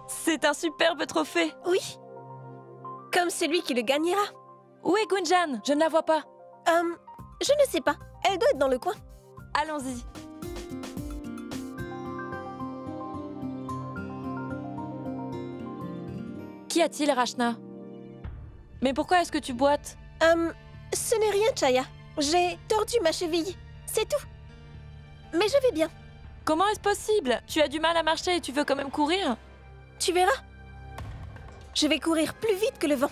C'est un superbe trophée. Oui. Comme celui qui le gagnera. Où est Gunjan? Je ne la vois pas. Je ne sais pas. Elle doit être dans le coin. Allons-y. Qu'y a-t-il, Rachna? Mais pourquoi est-ce que tu boites? Ce n'est rien, Chaya. J'ai tordu ma cheville. C'est tout. Mais je vais bien. Comment est-ce possible? Tu as du mal à marcher et tu veux quand même courir? Tu verras. Je vais courir plus vite que le vent.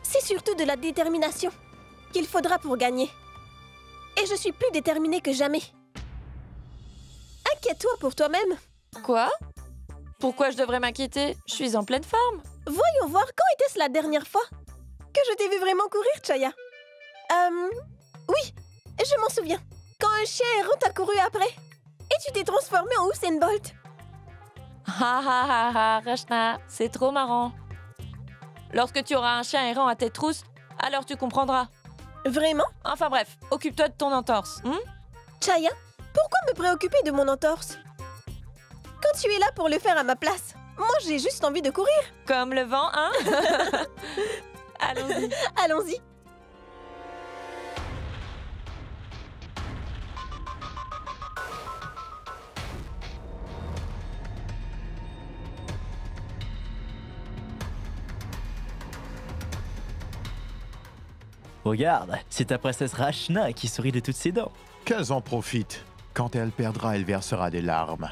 C'est surtout de la détermination qu'il faudra pour gagner. Et je suis plus déterminée que jamais. Inquiète-toi pour toi-même. Quoi? Pourquoi je devrais m'inquiéter? Je suis en pleine forme. Voyons voir, quand était-ce la dernière fois que je t'ai vu vraiment courir, Chaya? Oui, je m'en souviens. Quand un chien errant t'a couru après. Et tu t'es transformé en Usain Bolt. Ha ha ha ha, Rachna, c'est trop marrant. Lorsque tu auras un chien errant à tes trousses, alors tu comprendras. Vraiment? Enfin bref, occupe-toi de ton entorse. Chaya, pourquoi me préoccuper de mon entorse? Quand tu es là pour le faire à ma place, moi j'ai juste envie de courir. Comme le vent, hein? Allons-y. Allons-y. Regarde, c'est ta princesse Rachna qui sourit de toutes ses dents. Qu'elle en profite. Quand elle perdra, elle versera des larmes.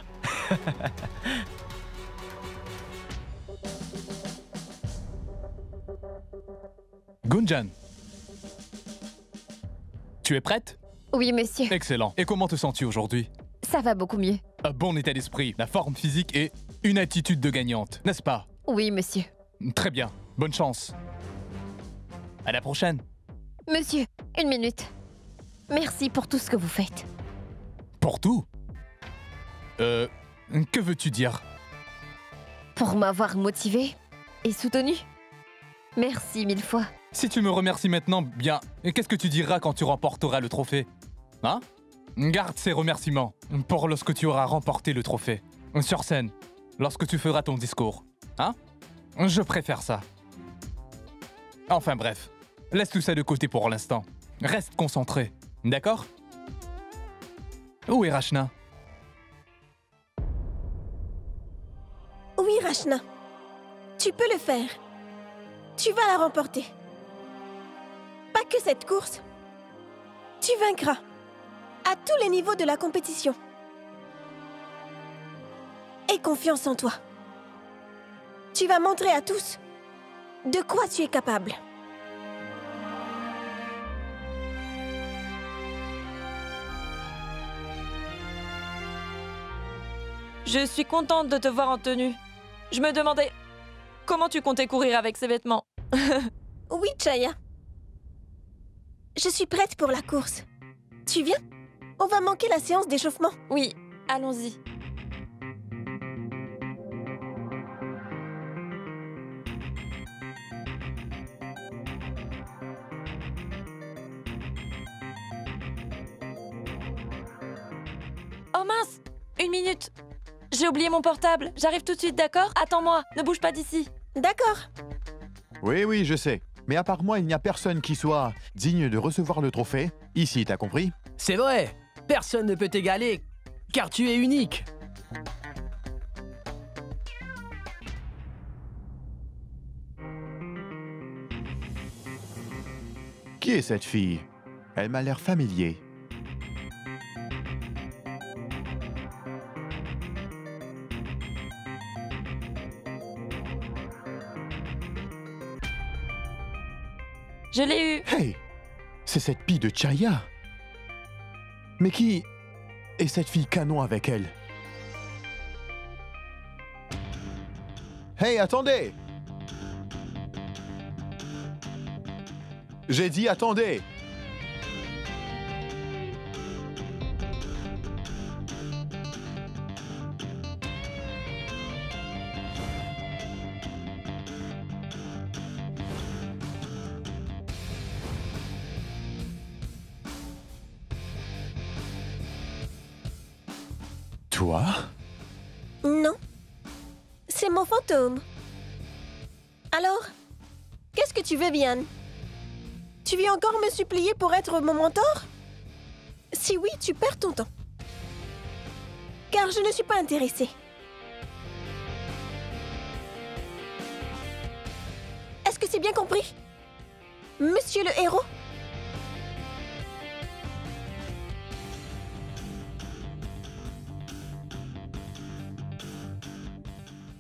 Gunjan, tu es prête? Oui, monsieur. Excellent. Et comment te sens-tu aujourd'hui? Ça va beaucoup mieux. Un bon état d'esprit, la forme physique et une attitude de gagnante, n'est-ce pas? Oui, monsieur. Très bien. Bonne chance. À la prochaine. Monsieur, une minute. Merci pour tout ce que vous faites. Pour tout? Que veux-tu dire? Pour m'avoir motivé et soutenu. Merci mille fois. Si tu me remercies maintenant, bien, qu'est-ce que tu diras quand tu remporteras le trophée? Hein? Garde ces remerciements pour lorsque tu auras remporté le trophée. Sur scène, lorsque tu feras ton discours. Hein? Je préfère ça. Enfin bref, laisse tout ça de côté pour l'instant. Reste concentré, d'accord? Où est Rachna? Oui, Rachna. Tu peux le faire. Tu vas la remporter. Pas que cette course. Tu vaincras. À tous les niveaux de la compétition. Aie confiance en toi. Tu vas montrer à tous de quoi tu es capable. Je suis contente de te voir en tenue. Je me demandais comment tu comptais courir avec ces vêtements. Oui, Chaya. Je suis prête pour la course. Tu viens? On va manquer la séance d'échauffement. Oui, allons-y. Oh mince! Une minute! J'ai oublié mon portable. J'arrive tout de suite, d'accord? Attends-moi, ne bouge pas d'ici. D'accord. Oui, je sais. Mais à part moi, il n'y a personne qui soit digne de recevoir le trophée. Ici, t'as compris? C'est vrai, personne ne peut t'égaler, car tu es unique. Qui est cette fille? Elle m'a l'air familier. Je l'ai eu. Hey! C'est cette pie de Chaya. Mais qui est cette fille canon avec elle? Hey, attendez! J'ai dit attendez! Toi? Non. C'est mon fantôme. Alors, qu'est-ce que tu veux, Vian? Tu veux encore me supplier pour être mon mentor? Si oui, tu perds ton temps. Car je ne suis pas intéressée. Est-ce que c'est bien compris? Monsieur le héros?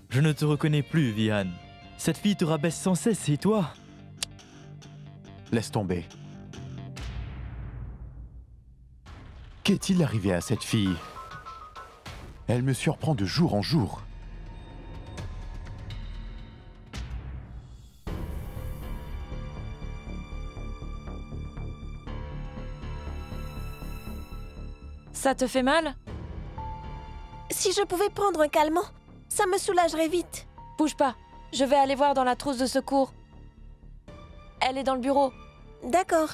Je ne te reconnais plus, Vihan. Cette fille te rabaisse sans cesse, et toi? Laisse tomber. Qu'est-il arrivé à cette fille? Elle me surprend de jour en jour. Ça te fait mal? Si je pouvais prendre un calmant, ça me soulagerait vite. Bouge pas. Je vais aller voir dans la trousse de secours. Elle est dans le bureau. D'accord.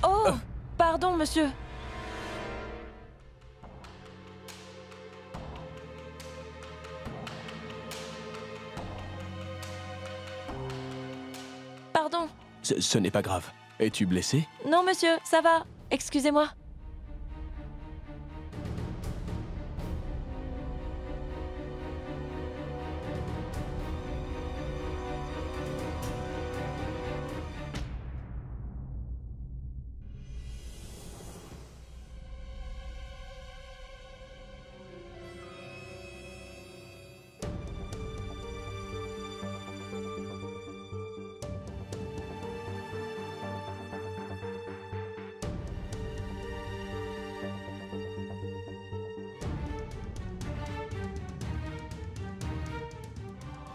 Oh! Pardon, monsieur. Pardon. Ce n'est pas grave. Es-tu blessé? Non, monsieur, ça va. Excusez-moi.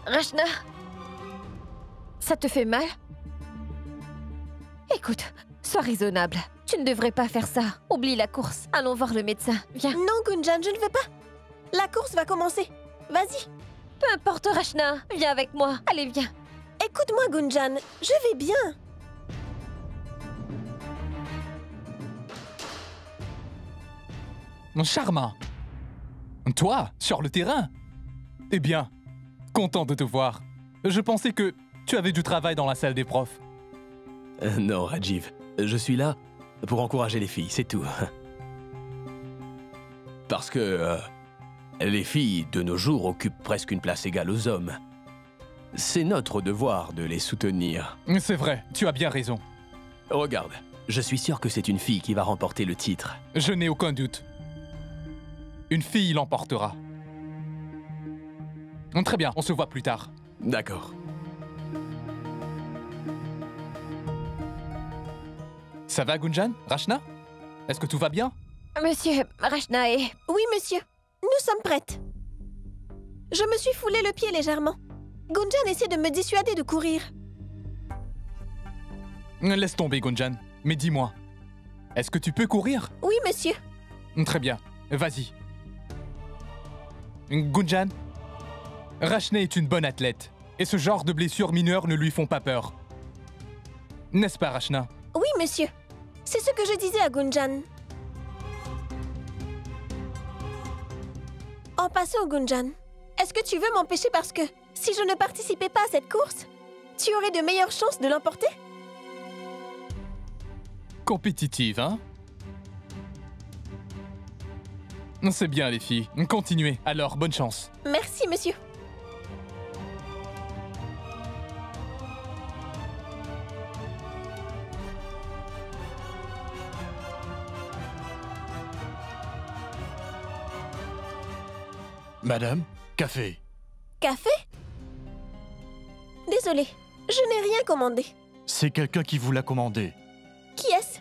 Rachna, ça te fait mal? Écoute, sois raisonnable. Tu ne devrais pas faire ça. Oublie la course. Allons voir le médecin. Viens. Non, Gunjan, je ne veux pas. La course va commencer. Vas-y. Peu importe, Rachna. Viens avec moi. Allez, viens. Écoute-moi, Gunjan. Je vais bien. Charmant. Toi, sur le terrain? Eh bien, content de te voir. Je pensais que tu avais du travail dans la salle des profs. Non, Rajiv. Je suis là pour encourager les filles, c'est tout. Parce que les filles, de nos jours, occupent presque une place égale aux hommes. C'est notre devoir de les soutenir. C'est vrai, tu as bien raison. Regarde, je suis sûr que c'est une fille qui va remporter le titre. Je n'ai aucun doute. Une fille l'emportera. Très bien, on se voit plus tard. D'accord. Ça va, Gunjan? Rachna? Est-ce que tout va bien? Monsieur, Rachna est... Oui, monsieur. Nous sommes prêtes. Je me suis foulé le pied légèrement. Gunjan essaie de me dissuader de courir. Laisse tomber, Gunjan. Mais dis-moi, est-ce que tu peux courir? Oui, monsieur. Très bien, vas-y. Gunjan, Rachna est une bonne athlète. Et ce genre de blessures mineures ne lui font pas peur. N'est-ce pas, Rachna? Oui, monsieur. C'est ce que je disais à Gunjan. En passant, Gunjan, est-ce que tu veux m'empêcher parce que si je ne participais pas à cette course, tu aurais de meilleures chances de l'emporter? Compétitive, hein? C'est bien, les filles. Continuez. Alors, bonne chance. Merci, monsieur. Madame, café. Café? Désolée, je n'ai rien commandé. C'est quelqu'un qui vous l'a commandé. Qui est-ce?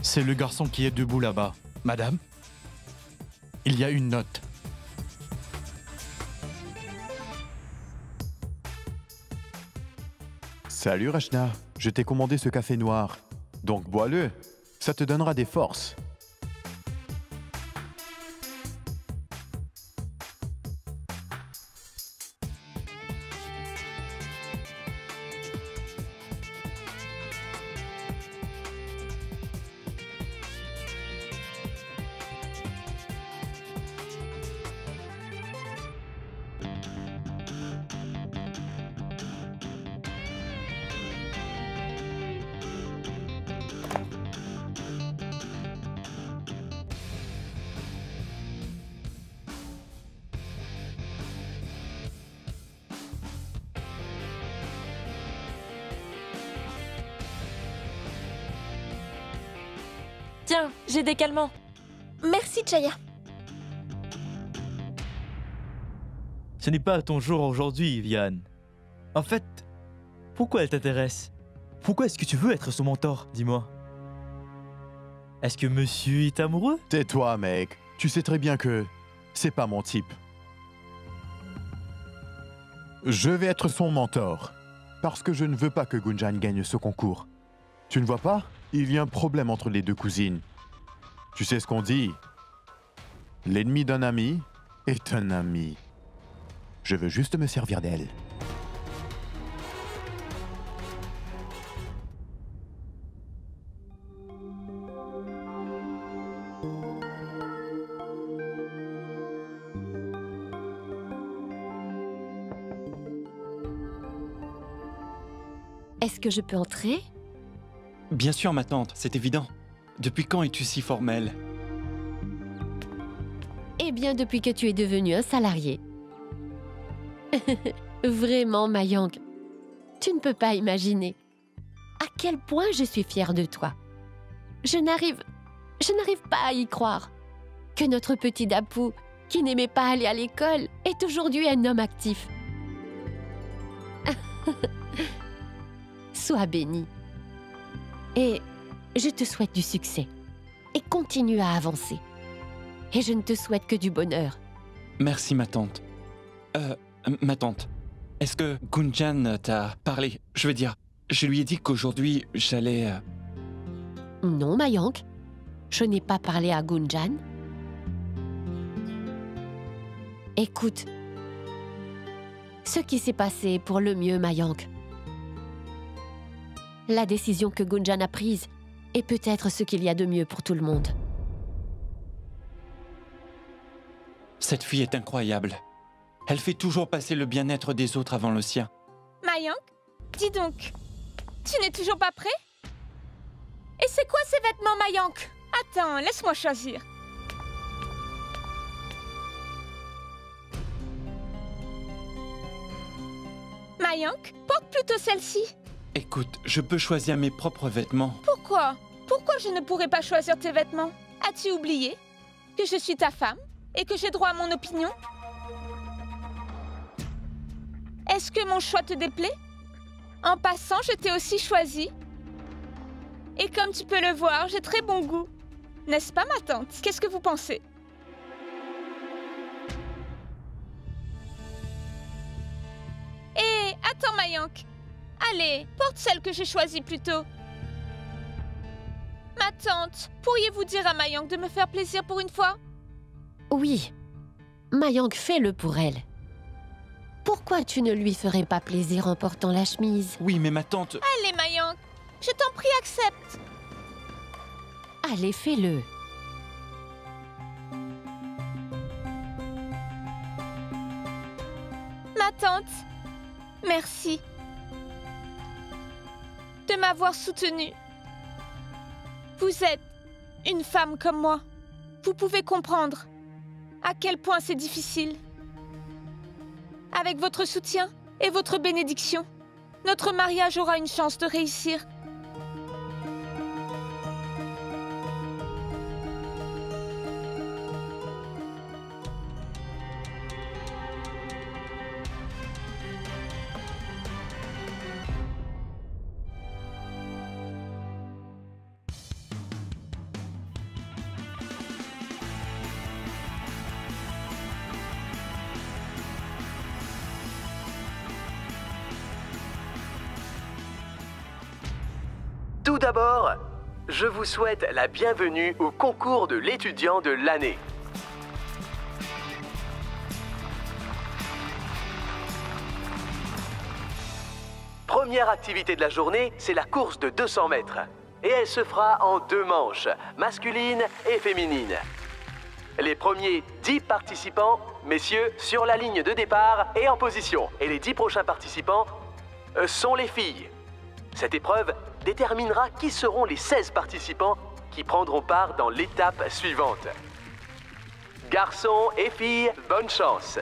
C'est le garçon qui est debout là-bas. Madame, il y a une note. Salut Rachna, je t'ai commandé ce café noir. Donc bois-le, ça te donnera des forces. Tiens, j'ai des calmants. Merci, Chaya. Ce n'est pas ton jour aujourd'hui, Vihan. En fait, pourquoi elle t'intéresse? Pourquoi est-ce que tu veux être son mentor, dis-moi? Est-ce que monsieur est amoureux? Tais-toi, mec. Tu sais très bien que c'est pas mon type. Je vais être son mentor. Parce que je ne veux pas que Gunjan gagne ce concours. Tu ne vois pas? Il y a un problème entre les deux cousines. Tu sais ce qu'on dit? L'ennemi d'un ami est un ami. Je veux juste me servir d'elle. Est-ce que je peux entrer? Bien sûr, ma tante, c'est évident. Depuis quand es-tu si formelle? Eh bien, depuis que tu es devenu un salarié. Vraiment, Mayank, tu ne peux pas imaginer à quel point je suis fière de toi. Je n'arrive pas à y croire que notre petit Dapou, qui n'aimait pas aller à l'école, est aujourd'hui un homme actif. Sois béni. Et je te souhaite du succès. Et continue à avancer. Et je ne te souhaite que du bonheur. Merci, ma tante. Ma tante, est-ce que Gunjan t'a parlé? Je veux dire, je lui ai dit qu'aujourd'hui, j'allais... Non, Mayank. Je n'ai pas parlé à Gunjan. Écoute, ce qui s'est passé est pour le mieux, Mayank. La décision que Gunjan a prise est peut-être ce qu'il y a de mieux pour tout le monde. Cette fille est incroyable. Elle fait toujours passer le bien-être des autres avant le sien. Mayank, dis donc, tu n'es toujours pas prêt? Et c'est quoi ces vêtements, Mayank? Attends, laisse-moi choisir. Mayank, porte plutôt celle-ci. Écoute, je peux choisir mes propres vêtements. Pourquoi? Pourquoi je ne pourrais pas choisir tes vêtements? As-tu oublié que je suis ta femme et que j'ai droit à mon opinion? Est-ce que mon choix te déplaît? En passant, je t'ai aussi choisi. Et comme tu peux le voir, j'ai très bon goût. N'est-ce pas, ma tante? Qu'est-ce que vous pensez? Hé, attends, Mayank. Allez, porte celle que j'ai choisie plus tôt. Ma tante, pourriez-vous dire à Mayank de me faire plaisir pour une fois? Oui, Mayank, fais-le pour elle. Pourquoi tu ne lui ferais pas plaisir en portant la chemise? Oui, mais ma tante... Allez, Mayank, je t'en prie, accepte. Allez, fais-le. Ma tante, merci de m'avoir soutenue. Vous êtes une femme comme moi. Vous pouvez comprendre à quel point c'est difficile. Avec votre soutien et votre bénédiction, notre mariage aura une chance de réussir. Tout d'abord, je vous souhaite la bienvenue au concours de l'étudiant de l'année. Première activité de la journée, c'est la course de 200 mètres. Et elle se fera en 2 manches, masculine et féminine. Les premiers 10 participants, messieurs, sur la ligne de départ et en position. Et les 10 prochains participants sont les filles. Cette épreuve déterminera qui seront les 16 participants qui prendront part dans l'étape suivante. Garçons et filles, bonne chance!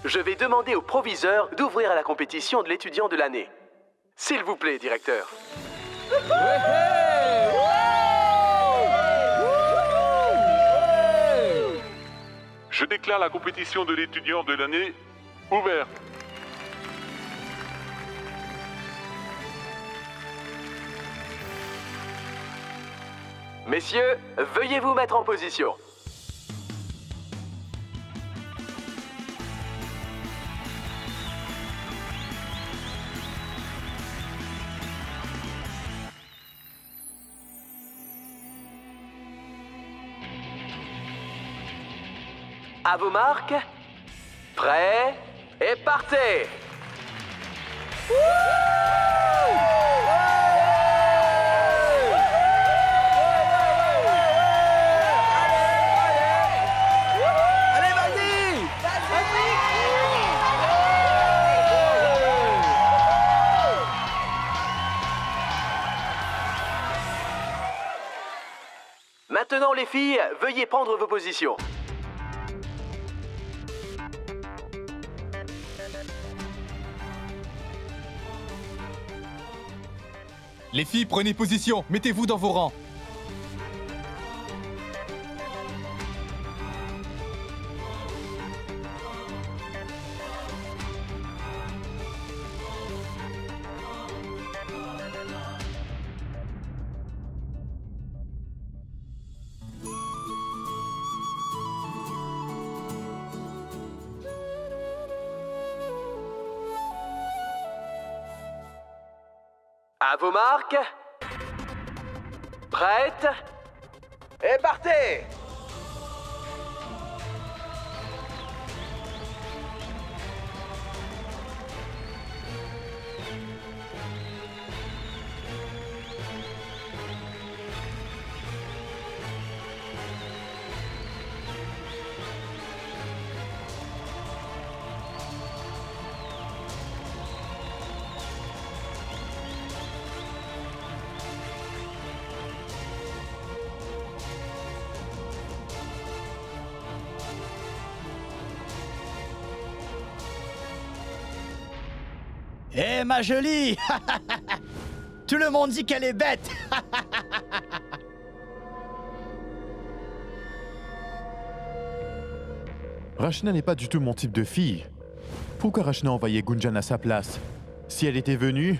Je vais demander au proviseur d'ouvrir la compétition de l'étudiant de l'année. S'il vous plaît, directeur. Je déclare la compétition de l'étudiant de l'année ouverte. Messieurs, veuillez vous mettre en position. À vos marques, prêts et partez! Allez, vas-y! Maintenant les filles, veuillez prendre vos positions. Les filles, prenez position, mettez-vous dans vos rangs. À vos marques, prêtes et partez! Eh ma jolie! Tout le monde dit qu'elle est bête! Rachna n'est pas du tout mon type de fille. Pourquoi Rachna envoyait Gunjan à sa place? Si elle était venue,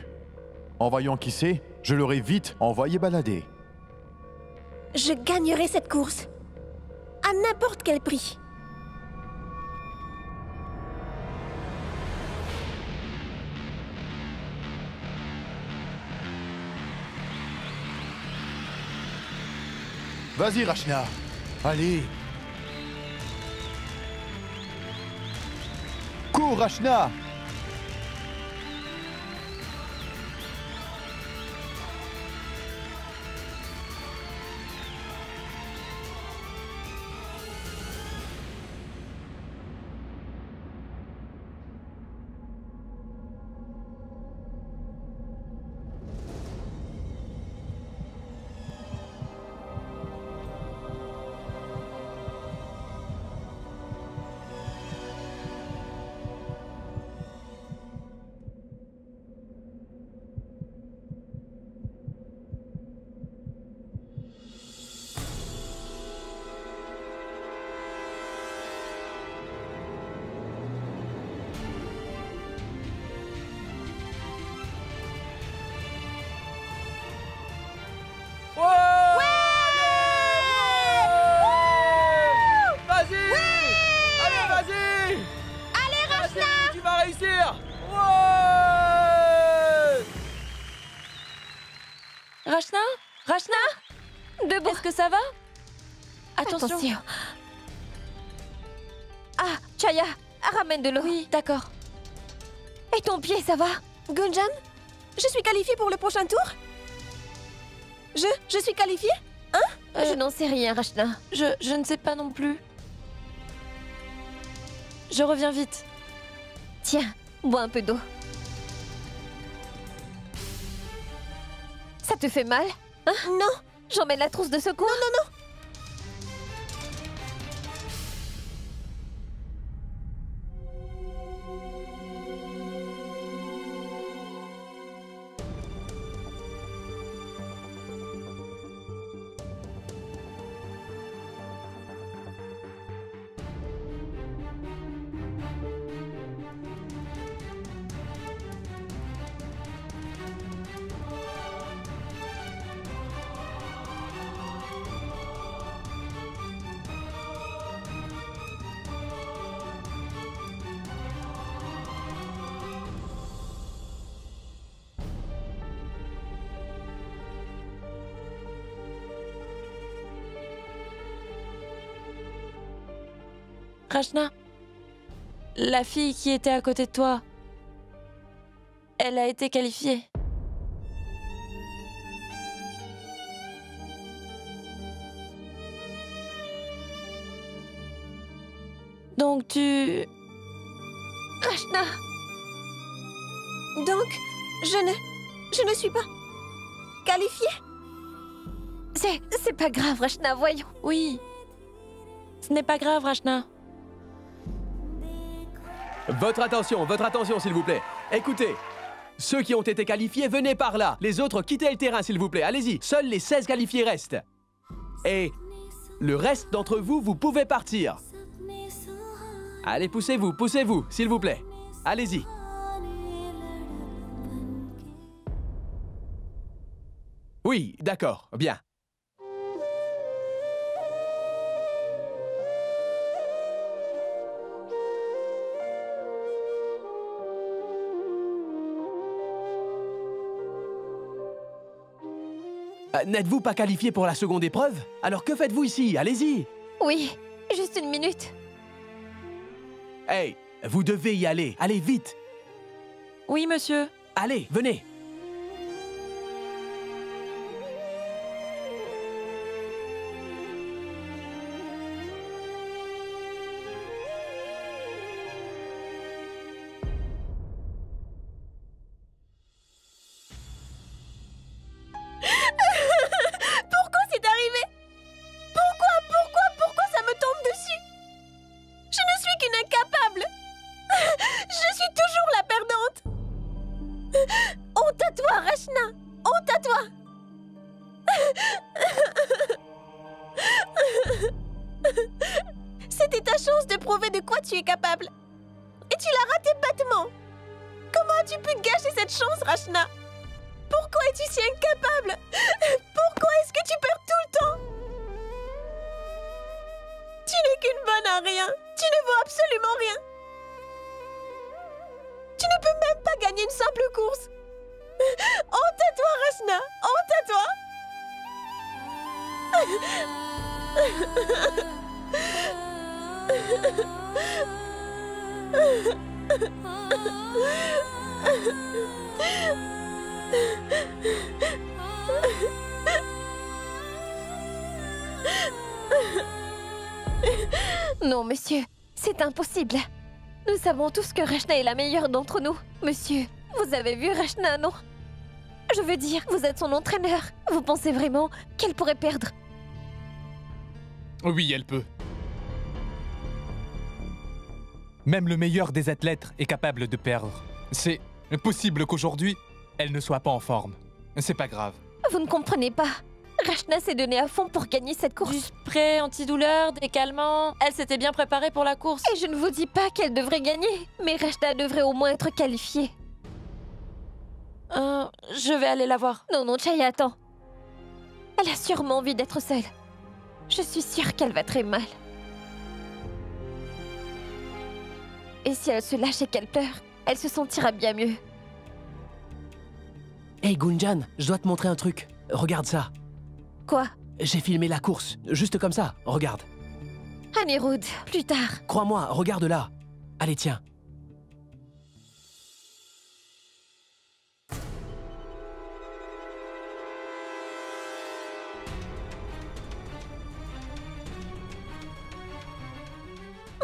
en voyant qui c'est, je l'aurais vite envoyé balader. Je gagnerai cette course. À n'importe quel prix. Vas-y, Rachna. Allez. Cours, Rachna. Rachna, Debout. est-ce que ça va? Attention. Ah, Chaya, ramène de l'eau. Oui, d'accord. Et ton pied, ça va? Gunjan, je suis qualifiée pour le prochain tour? Je suis qualifiée? Je n'en sais rien, Rachna. Je ne sais pas non plus. Je reviens vite. Tiens, bois un peu d'eau. Ça te fait mal? Hein? Non. J'emmène la trousse de secours? Non. Rachna, la fille qui était à côté de toi, elle a été qualifiée. Donc tu... Rachna! Donc, je ne suis pas qualifiée? C'est pas grave, Rachna, voyons. Oui. Ce n'est pas grave, Rachna. Votre attention, s'il vous plaît. Écoutez, ceux qui ont été qualifiés, venez par là. Les autres, quittez le terrain, s'il vous plaît. Allez-y, seuls les 16 qualifiés restent. Et le reste d'entre vous, vous pouvez partir. Allez, poussez-vous, s'il vous plaît. Allez-y. Oui, d'accord, bien. N'êtes-vous pas qualifié pour la seconde épreuve? Alors que faites-vous ici? Allez-y! Oui, juste une minute. Hey, vous devez y aller. Allez, vite! Oui, monsieur. Allez, venez! Pourquoi c'est arrivé? Pourquoi ça me tombe dessus? Je ne suis qu'une incapable. Je suis toujours la perdante. Honte à toi, Rachna. Honte à toi. C'était ta chance de prouver de quoi tu es capable. Et tu l'as raté bêtement. Comment as-tu pu gâcher cette chance, Rachna? Pourquoi es-tu si incapable? Pourquoi est-ce que tu perds tout le temps? Tu n'es qu'une bonne à rien. Tu ne vaux absolument rien. Tu ne peux même pas gagner une simple course. Honte à toi, Rachna. Honte à toi. Non, monsieur, c'est impossible. Nous savons tous que Rachna est la meilleure d'entre nous. Monsieur, vous avez vu Rachna, non? Je veux dire, vous êtes son entraîneur. Vous pensez vraiment qu'elle pourrait perdre? Oui, elle peut. Même le meilleur des athlètes est capable de perdre. C'est possible qu'aujourd'hui, elle ne soit pas en forme. C'est pas grave. Vous ne comprenez pas. Rachna s'est donnée à fond pour gagner cette course. Du spray antidouleur, des calmants. Elle s'était bien préparée pour la course. Et je ne vous dis pas qu'elle devrait gagner, mais Rachna devrait au moins être qualifiée. Je vais aller la voir. Non, Chaya, attends. Elle a sûrement envie d'être seule. Je suis sûre qu'elle va très mal. Et si elle se lâche et qu'elle pleure, elle se sentira bien mieux. Hey Gunjan, je dois te montrer un truc. Regarde ça. Quoi? J'ai filmé la course, juste comme ça, regarde. Anirudh, plus tard. Crois-moi, regarde là. Allez, tiens.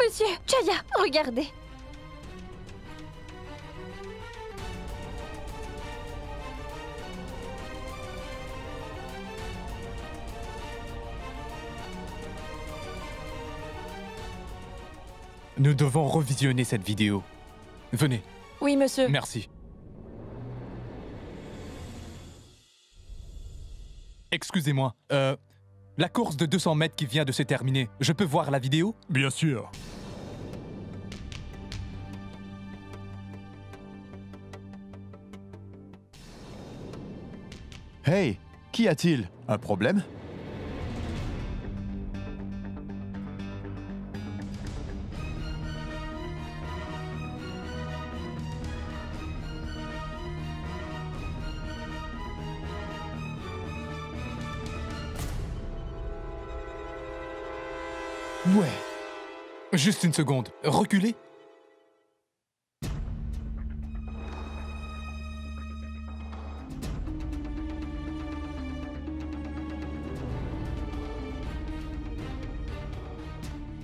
Monsieur, Chaya, regardez. Nous devons revisionner cette vidéo. Venez. Oui, monsieur. Merci. Excusez-moi, la course de 200 mètres qui vient de se terminer, je peux voir la vidéo? Bien sûr. Hey, qu'y a-t-il? Un problème? Ouais. Juste une seconde. Reculez.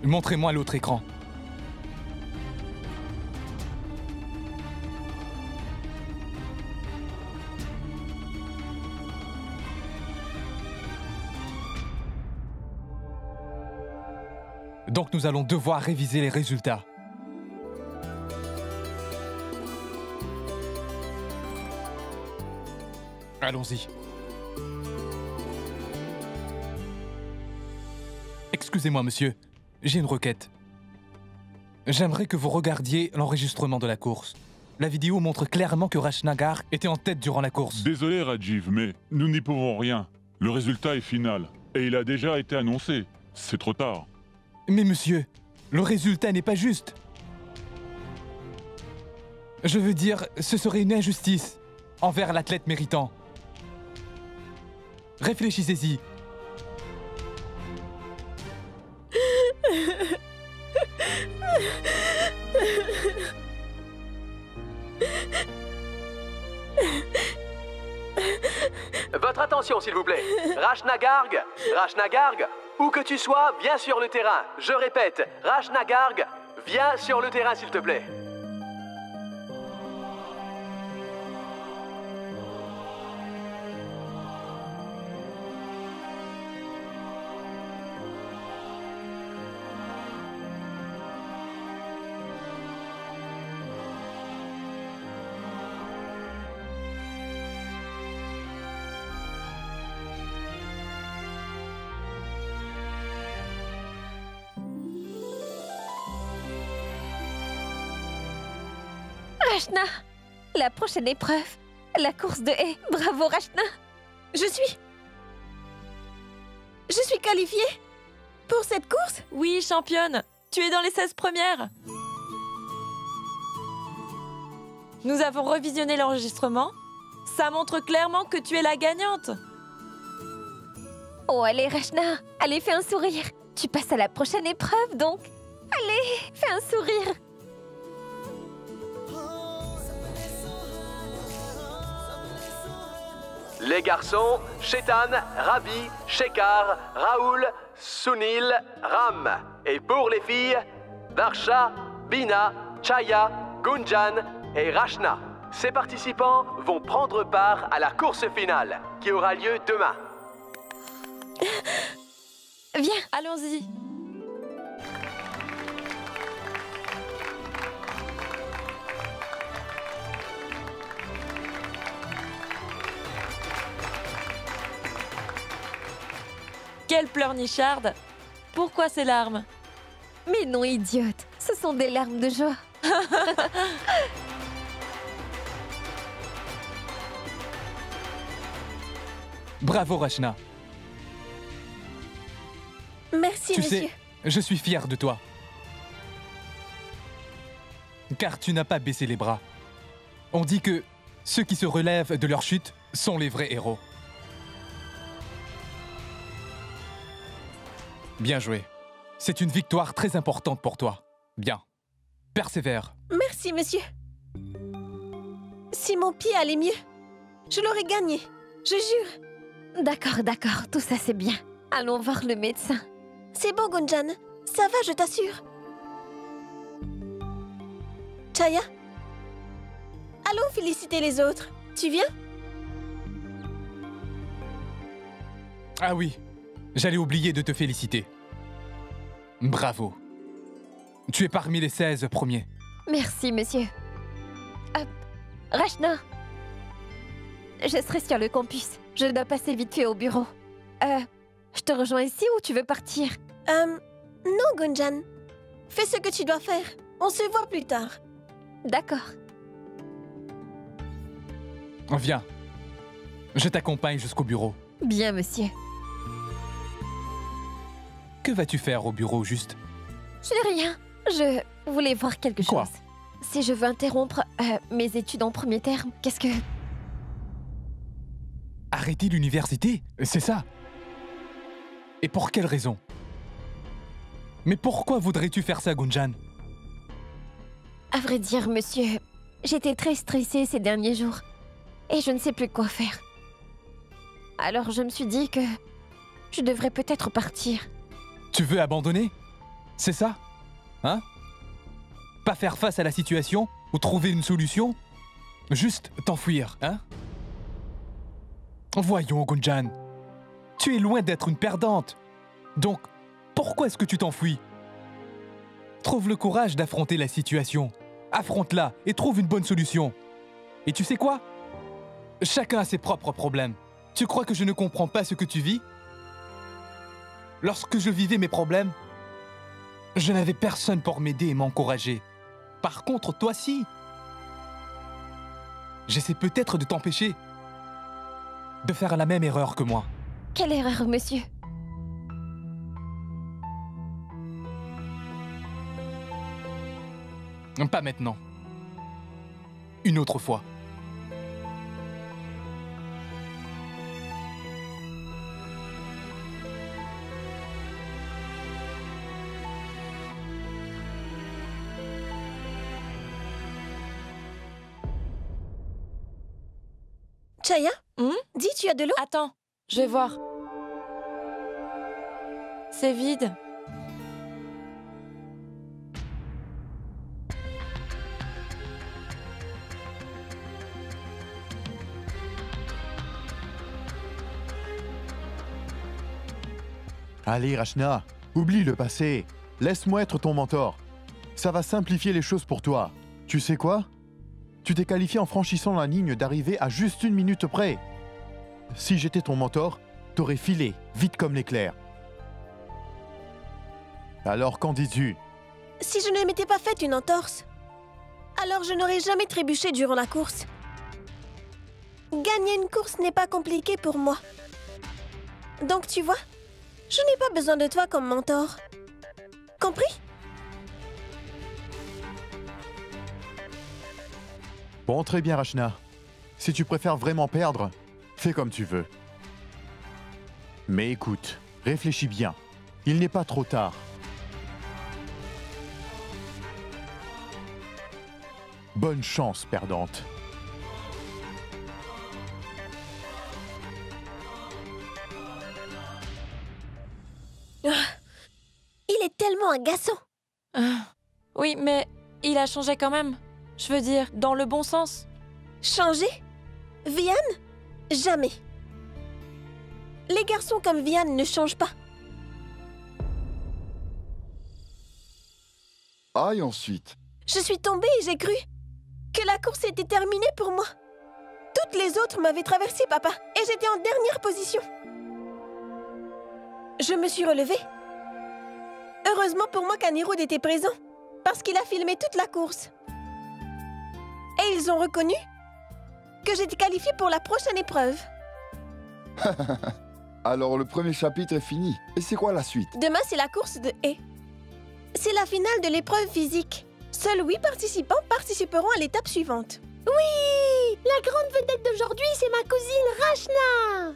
Montrez-moi l'autre écran. Donc nous allons devoir réviser les résultats. Allons-y. Excusez-moi, monsieur. J'ai une requête. J'aimerais que vous regardiez l'enregistrement de la course. La vidéo montre clairement que Rashna Garg était en tête durant la course. Désolé, Rajiv, mais nous n'y pouvons rien. Le résultat est final. Et il a déjà été annoncé. C'est trop tard. Mais monsieur, le résultat n'est pas juste. Je veux dire, ce serait une injustice envers l'athlète méritant. Réfléchissez-y. Votre attention, s'il vous plaît. Rashna Garg, où que tu sois, viens sur le terrain. Je répète, Rashna Garg, viens sur le terrain, s'il te plaît. Rashna, la prochaine épreuve, la course de haie. Bravo, Rashna. Je suis qualifiée pour cette course? Oui, championne. Tu es dans les 16 premières. Nous avons revisionné l'enregistrement. Ça montre clairement que tu es la gagnante. Oh, allez, Rashna. Allez, fais un sourire. Tu passes à la prochaine épreuve, donc. Allez, fais un sourire. Les garçons, Chetan, Ravi, Shekhar, Raoul, Sunil, Ram. Et pour les filles, Darsha, Bina, Chaya, Gunjan et Rashna. Ces participants vont prendre part à la course finale, qui aura lieu demain. Viens, allons-y. Quelle pleurnicharde! Pourquoi ces larmes? Mais non, idiote, ce sont des larmes de joie. Bravo, Rashna. Merci, tu monsieur. sais, je suis fier de toi. Car tu n'as pas baissé les bras. On dit que ceux qui se relèvent de leur chute sont les vrais héros. Bien joué. C'est une victoire très importante pour toi. Bien. Persévère. Merci, monsieur. Si mon pied allait mieux, je l'aurais gagné. Je jure. D'accord, tout ça c'est bien. Allons voir le médecin. C'est bon, Gunjan. Ça va, je t'assure. Chaya, allons féliciter les autres. Tu viens? Ah oui, j'allais oublier de te féliciter. Bravo. Tu es parmi les 16 premiers. Merci, monsieur. Rachna, je serai sur le campus. Je dois passer vite fait au bureau. Je te rejoins ici ou tu veux partir? Non, Gunjan. Fais ce que tu dois faire. On se voit plus tard. D'accord. Viens. Je t'accompagne jusqu'au bureau. Bien, monsieur. Que vas-tu faire au bureau, juste? Je n'ai rien. Je voulais voir quelque Quoi? chose. Si je veux interrompre mes études en premier terme, qu'est-ce que... Arrêter l'université? C'est ça? Et pour quelle raison? Mais pourquoi voudrais-tu faire ça, Gunjan? À vrai dire, monsieur, j'étais très stressée ces derniers jours. Et je ne sais plus quoi faire. Alors je me suis dit que je devrais peut-être partir. Tu veux abandonner? C'est ça? Hein? Pas faire face à la situation ou trouver une solution? Juste t'enfuir, hein? Voyons, Gunjan. Tu es loin d'être une perdante. Donc, pourquoi est-ce que tu t'enfuis? Trouve le courage d'affronter la situation. Affronte-la et trouve une bonne solution. Et tu sais quoi? Chacun a ses propres problèmes. Tu crois que je ne comprends pas ce que tu vis? Lorsque je vivais mes problèmes, je n'avais personne pour m'aider et m'encourager. Par contre, toi, si. J'essaie peut-être de t'empêcher de faire la même erreur que moi. Quelle erreur, monsieur? Pas maintenant. Une autre fois. Chaya, dis, tu as de l'eau? Attends, je vais voir. C'est vide. Allez, Rachna, oublie le passé. Laisse-moi être ton mentor. Ça va simplifier les choses pour toi. Tu sais quoi? Tu t'es qualifié en franchissant la ligne d'arrivée à juste 1 minute près. Si j'étais ton mentor, t'aurais filé, vite comme l'éclair. Alors, qu'en dis-tu? Si je ne m'étais pas fait une entorse, alors je n'aurais jamais trébuché durant la course. Gagner une course n'est pas compliqué pour moi. Donc tu vois, je n'ai pas besoin de toi comme mentor. Compris? Bon, très bien, Rachna. Si tu préfères vraiment perdre, fais comme tu veux. Mais écoute, réfléchis bien. Il n'est pas trop tard. Bonne chance, perdante. Il est tellement agaçant. Oui, mais il a changé quand même. Je veux dire, dans le bon sens. Changer? Vian? Jamais. Les garçons comme Vian ne changent pas. Ah, et ensuite? Je suis tombée et j'ai cru que la course était terminée pour moi. Toutes les autres m'avaient traversé, papa, et j'étais en dernière position. Je me suis relevée. Heureusement pour moi qu'Aneroud était présent, parce qu'il a filmé toute la course. Et ils ont reconnu que j'étais qualifiée pour la prochaine épreuve. Alors le premier chapitre est fini. Et c'est quoi la suite? Demain, c'est la course de haies. C'est la finale de l'épreuve physique. Seuls 8 participants participeront à l'étape suivante. Oui! La grande vedette d'aujourd'hui, c'est ma cousine Rachna!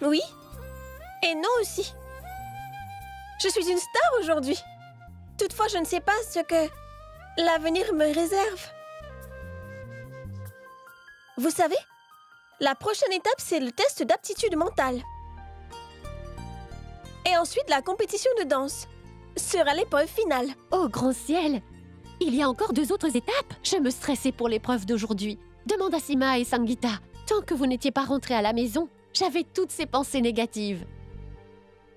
Oui. Et non aussi. Je suis une star aujourd'hui. Toutefois, je ne sais pas ce que l'avenir me réserve. Vous savez, la prochaine étape, c'est le test d'aptitude mentale. Et ensuite, la compétition de danse sera l'épreuve finale. Oh, grand ciel! Il y a encore 2 autres étapes? Je me stressais pour l'épreuve d'aujourd'hui. Demande à Sima et Sangeeta. Tant que vous n'étiez pas rentrés à la maison, j'avais toutes ces pensées négatives.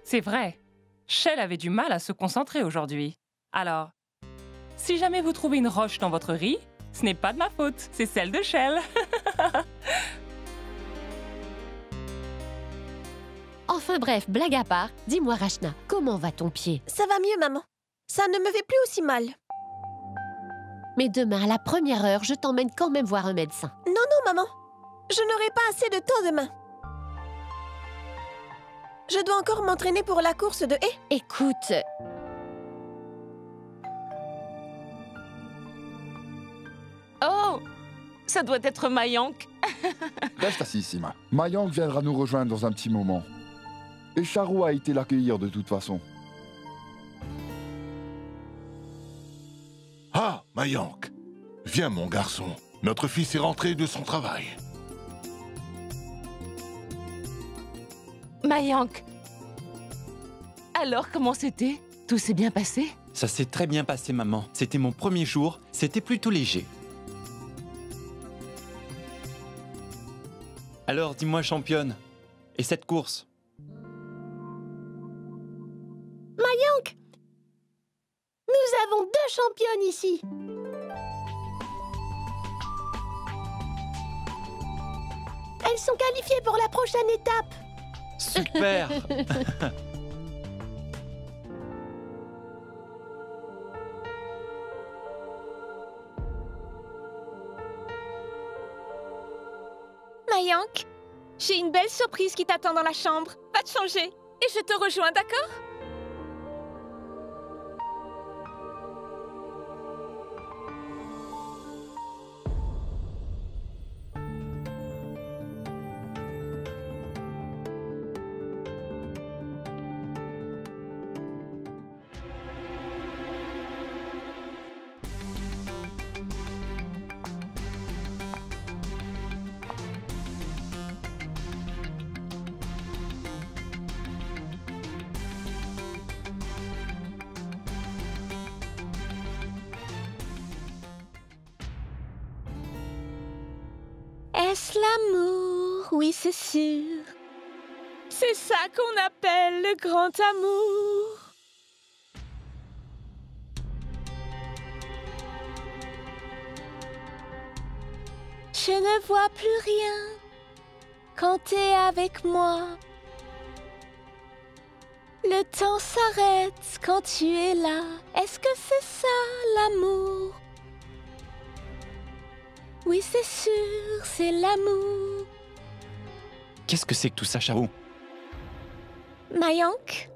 C'est vrai. Shell avait du mal à se concentrer aujourd'hui. Alors, si jamais vous trouvez une roche dans votre riz, ce n'est pas de ma faute, c'est celle de Shell. Enfin bref, blague à part, dis-moi Rachna, comment va ton pied? Ça va mieux, maman. Ça ne me fait plus aussi mal. Mais demain, à la première heure, je t'emmène quand même voir un médecin. Non, non, maman. Je n'aurai pas assez de temps demain. Je dois encore m'entraîner pour la course de haies. Écoute... Oh, ça doit être Mayank. Reste assis, Sima. Mayank viendra nous rejoindre dans un petit moment. Et Charou a été l'accueillir de toute façon. Ah, Mayank. Viens, mon garçon. Notre fils est rentré de son travail. Mayank. Alors, comment c'était? Tout s'est bien passé? Ça s'est très bien passé, maman. C'était mon premier jour, c'était plutôt léger. Alors, dis-moi, championne, et cette course? Mayank! Nous avons 2 championnes ici. Elles sont qualifiées pour la prochaine étape. Super. Mayank, j'ai une belle surprise qui t'attend dans la chambre. Va te changer et je te rejoins, d'accord? Est-ce l'amour? Oui, c'est sûr. C'est ça qu'on appelle le grand amour. Je ne vois plus rien quand t'es avec moi. Le temps s'arrête quand tu es là. Est-ce que c'est ça l'amour? Oui, c'est sûr, c'est l'amour. Qu'est-ce que c'est que tout ça, Charou? Mayank?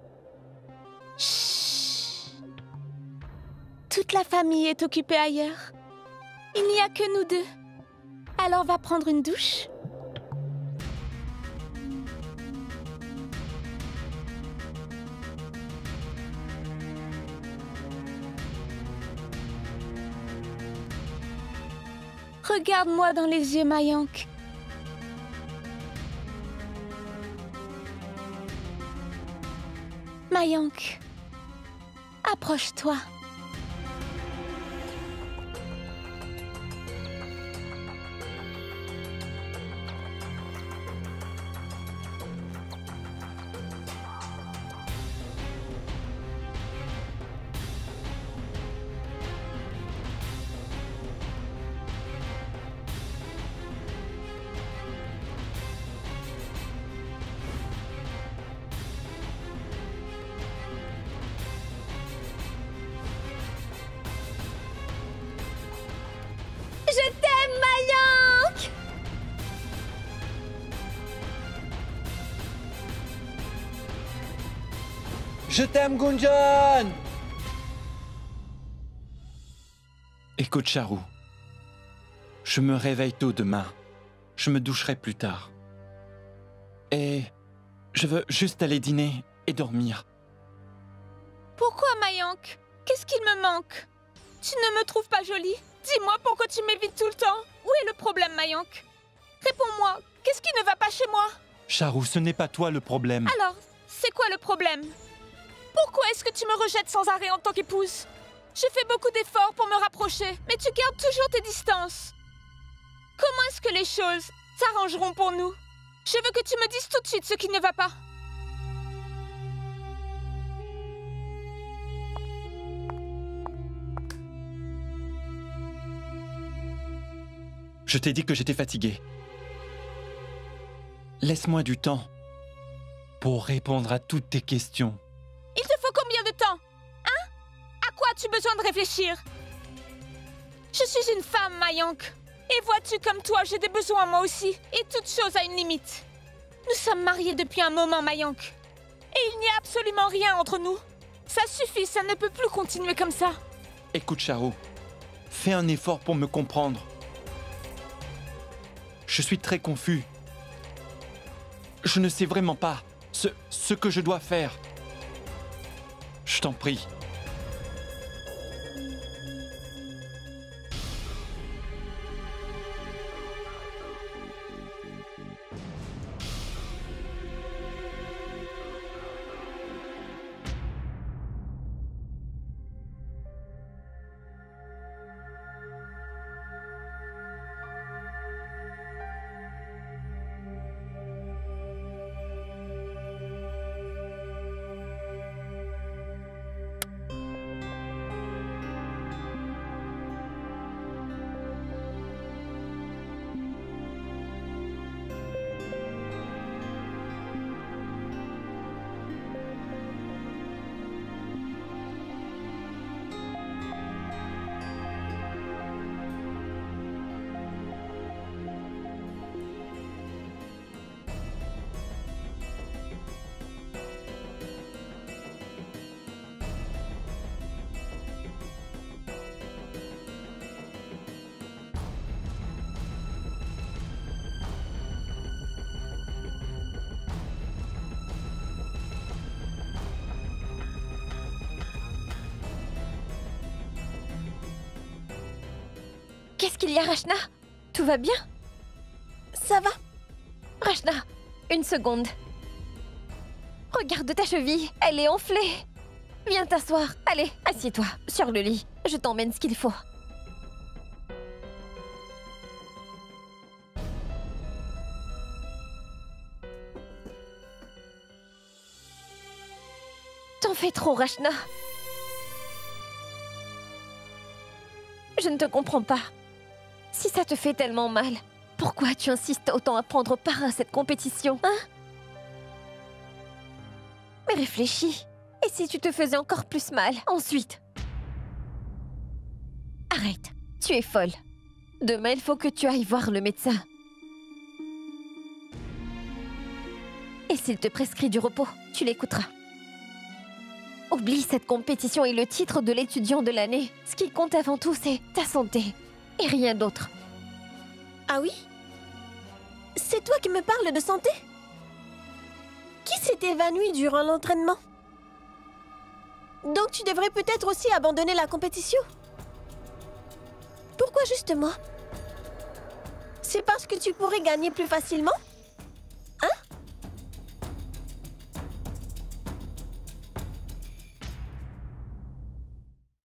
Chut. Toute la famille est occupée ailleurs. Il n'y a que nous 2. Alors va prendre une douche. Regarde-moi dans les yeux, Mayank. Mayank, approche-toi. Je t'aime, Mayank! Je t'aime, Gunjan! Écoute, Charou. Je me réveille tôt demain. Je me doucherai plus tard. Et Je veux juste aller dîner et dormir. Pourquoi, Mayank? Qu'est-ce qu'il me manque? Tu ne me trouves pas jolie? Dis-moi pourquoi tu m'évites tout le temps. Où est le problème, Mayank? Réponds-moi, qu'est-ce qui ne va pas chez moi? Charou, ce n'est pas toi le problème. Alors, c'est quoi le problème? Pourquoi est-ce que tu me rejettes sans arrêt en tant qu'épouse? Je fais beaucoup d'efforts pour me rapprocher, mais tu gardes toujours tes distances. Comment est-ce que les choses s'arrangeront pour nous? Je veux que tu me dises tout de suite ce qui ne va pas. Je t'ai dit que j'étais fatigué. Laisse-moi du temps pour répondre à toutes tes questions. Il te faut combien de temps? Hein? À quoi as-tu besoin de réfléchir? Je suis une femme, Mayank. Et vois-tu, comme toi, j'ai des besoins moi aussi. Et toute chose a une limite. Nous sommes mariés depuis un moment, Mayank. Et il n'y a absolument rien entre nous. Ça suffit, ça ne peut plus continuer comme ça. Écoute, Charou, fais un effort pour me comprendre. Je suis très confus. Je ne sais vraiment pas ce que je dois faire. Je t'en prie. Qu'est-ce qu'il y a, Rachna? Tout va bien? Ça va. Rachna, une seconde. Regarde ta cheville, elle est enflée. Viens t'asseoir. Allez, assieds-toi sur le lit. Je t'emmène ce qu'il faut. T'en fais trop, Rachna. Je ne te comprends pas. Si ça te fait tellement mal, pourquoi tu insistes autant à prendre part à cette compétition, hein? Mais réfléchis. Et si tu te faisais encore plus mal, ensuite? Arrête, tu es folle. Demain, il faut que tu ailles voir le médecin. Et s'il te prescrit du repos, tu l'écouteras. Oublie cette compétition et le titre de l'étudiant de l'année. Ce qui compte avant tout, c'est ta santé. Et rien d'autre. Ah oui? C'est toi qui me parles de santé? Qui s'est évanoui durant l'entraînement? Donc tu devrais peut-être aussi abandonner la compétition? Pourquoi juste moi? C'est parce que tu pourrais gagner plus facilement?